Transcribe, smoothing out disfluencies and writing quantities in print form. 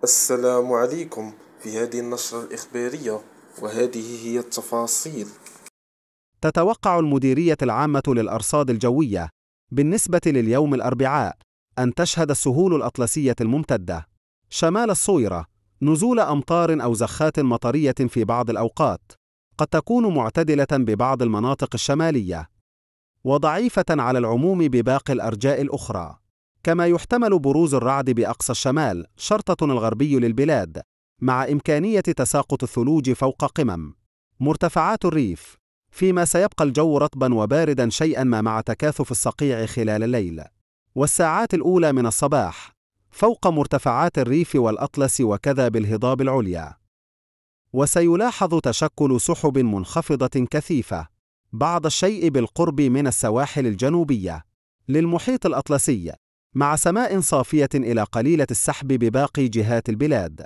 السلام عليكم. في هذه النشرة الإخبارية وهذه هي التفاصيل. تتوقع المديرية العامة للأرصاد الجوية بالنسبة لليوم الأربعاء أن تشهد السهول الأطلسية الممتدة شمال الصويرة نزول أمطار أو زخات مطرية في بعض الأوقات، قد تكون معتدلة ببعض المناطق الشمالية وضعيفة على العموم بباقي الأرجاء الأخرى، كما يحتمل بروز الرعد بأقصى الشمال شرطة الغربي للبلاد، مع إمكانية تساقط الثلوج فوق قمم مرتفعات الريف، فيما سيبقى الجو رطبا وباردا شيئا ما مع تكاثف الصقيع خلال الليل والساعات الأولى من الصباح فوق مرتفعات الريف والأطلس وكذا بالهضاب العليا. وسيلاحظ تشكل سحب منخفضة كثيفة بعض الشيء بالقرب من السواحل الجنوبية للمحيط الأطلسي، مع سماء صافية إلى قليلة السحب بباقي جهات البلاد.